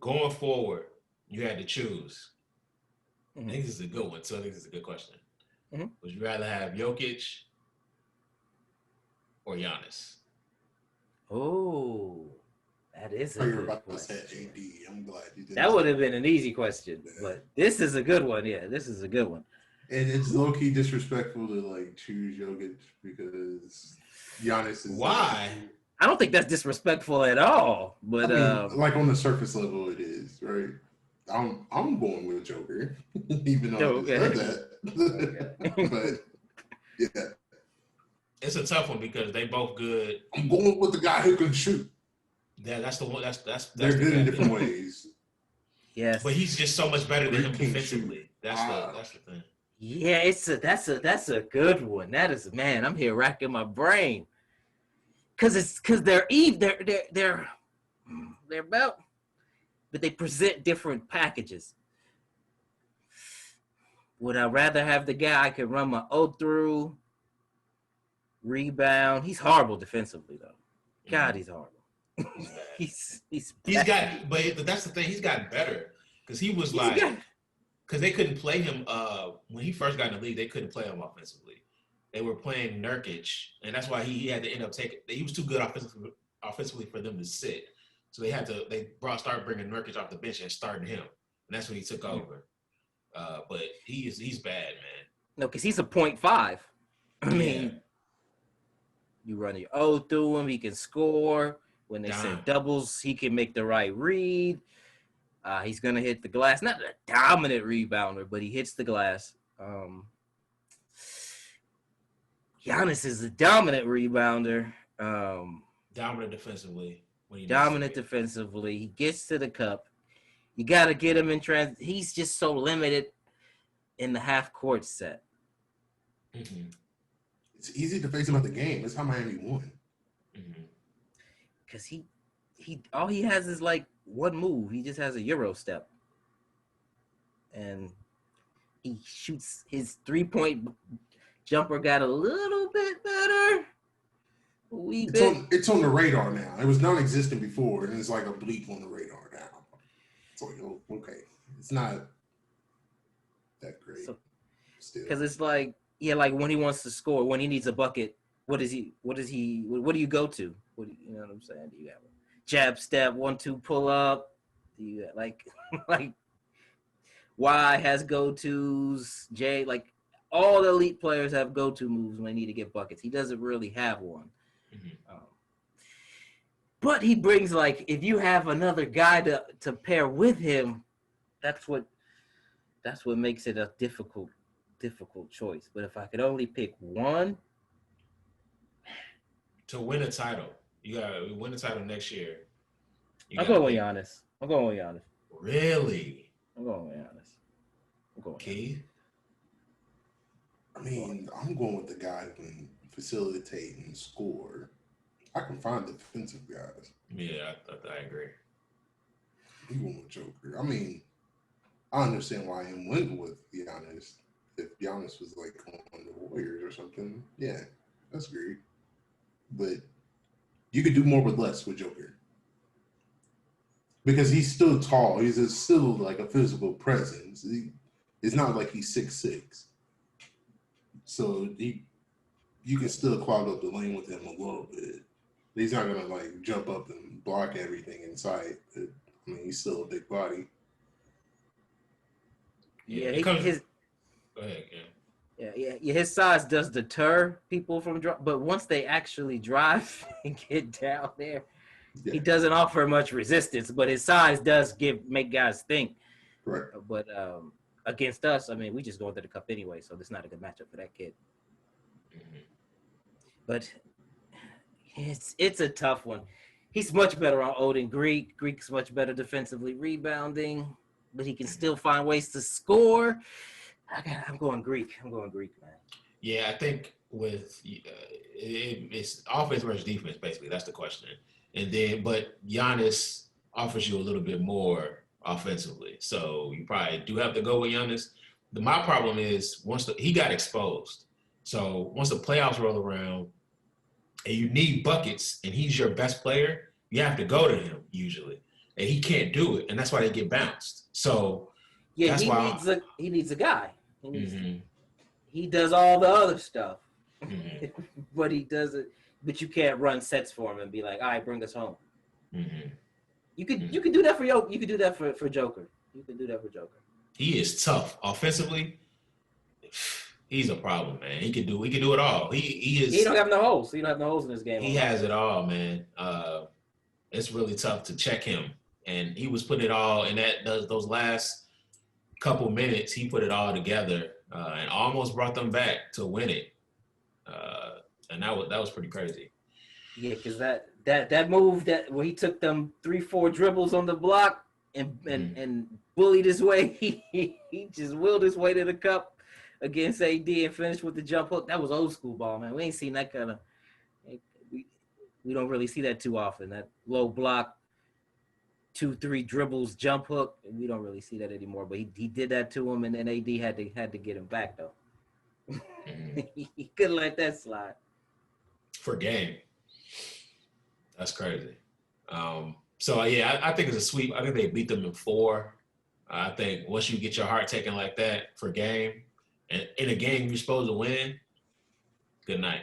going forward, you had to choose. I Mm-hmm. think this is a good one. So I think this is a good question. Mm-hmm. Would you rather have Jokic or Giannis? Oh, that is Oh, a you were good about to say question. AD. I'm glad you didn't That say would have that. been an easy question, Yeah. but this is a good one. Yeah, this is a good one. And it's low key disrespectful to like choose Jokic because Giannis is like. Why? I don't think that's disrespectful at all. I But mean, like on the surface level, it is right. I'm going with Joker, even though I just said okay, that. okay. But yeah, It's a tough one because they both good. I'm going with the guy who can shoot. Yeah, that's the one. That's They're the good in bad different thing. ways. Yes. But he's just so much better than him Greek can't shoot. defensively. That's Ah, the thing. Yeah, that's a good one. That is, man. I'm here racking my brain because they're about, but they present different packages. Would I rather have the guy I could run my O through, rebound? He's horrible defensively though. God, he's horrible. He's bad. He's He's bad. got, but that's the thing. He's gotten better because he was He's like, got, because they couldn't play him. When he first got in the league, they couldn't play him offensively. They were playing Nurkic, and that's why he had to end up taking. He was too good offensively for them to sit. So started bringing Nurkic off the bench and starting him, and that's when he took over. But he's bad, man. no, because he's a 0.5. I Yeah. mean, you run your O through him, he can score. When they say Dime. doubles, he can make the right read. He's gonna hit the glass. Not a dominant rebounder, but he hits the glass. Giannis is a dominant rebounder. Dominant defensively when he Dominant needs to defensively. He gets to the cup. You got to get him in trans. He's just so limited in the half court set. be. Mm-hmm. it's easy to face him at the game. That's how Miami won. Mm-hmm. Because he all he has is like one move. He just has a Euro step. And he shoots his 3-point jumper got a little bit better. A wee bit. It's on the radar now. It was non-existent before, and it's like a bleep on the radar now. It's like, oh, okay, it's not that great. Still, Because it's like, yeah, like when he wants to score, when he needs a bucket, what do you go to? You know what I'm saying? Do you have a jab step, 1-2 pull up? Do you like Y has go-tos, J, like all the elite players have go-to moves when they need to get buckets. He doesn't really have one. Mm-hmm. But he brings, like, if you have another guy to pair with him, that's what makes it a difficult choice. But if I could only pick one, To win a title, you gotta win a title next year. I'm going with Giannis. Really? I'm going with Giannis. Key? I mean, I'm going with the guy who can facilitate and score. I can find defensive guys. Yeah, I agree. He went with Joker. I mean, I understand why he went with Giannis. If Giannis was like on the Warriors or something, yeah, that's great. But you could do more with less with Joker. Because he's still tall. He's still like a physical presence. It's not like he's 6'6". So you can still clog up the lane with him a little bit. He's not gonna like jump up and block everything in sight. I mean, he's still a big body. Yeah, Yeah, Go ahead, yeah. His size does deter people from but once they actually drive and get down there, Yeah, he doesn't offer much resistance. But his size does make guys think. correct. But against us, I mean, we just going to the cup anyway, so it's not a good matchup for that kid. Mm-hmm. But it's a tough one. He's much better on Odin Greek. Greek's much better defensively rebounding, but he can still find ways to score. I'm going Greek. Man. Yeah, I think with it's offense versus defense, basically. That's the question. And then, but Giannis offers you a little bit more offensively, so you probably do have to go with Giannis. My problem is he got exposed. So once the playoffs roll around and you need buckets and he's your best player, you have to go to him usually. and he can't do it, and that's why they get bounced. So Yeah, that's why. he needs a guy. Mm-hmm, He does all the other stuff, mm-hmm, but he does it. But you can't run sets for him and be like, all right, bring us home. mm-hmm. You could do that for you could do that for Joker. You could do that for Joker. He is tough offensively. He's a problem, man. He can do it all. He is. He don't have no holes. He don't have no holes in this game. He has it all, man. It's really tough to check him, and he was putting it all in those last couple minutes. He put it all together and almost brought them back to win it. And that was pretty crazy. Yeah, because that move where he took them 3-4 dribbles on the block and bullied his way. He just willed his way to the cup against AD and finished with the jump hook. That was old school ball, man. We ain't seen that kind of. We don't really see that too often. That low block, 2-3 dribbles, jump hook. And we don't really see that anymore. But he did that to him, and then AD had to get him back though. He couldn't let that slide. For game. That's crazy. So yeah, I think it's a sweep. I think they beat them in 4. I think once you get your heart taken like that for game, and in a game you're supposed to win, good night.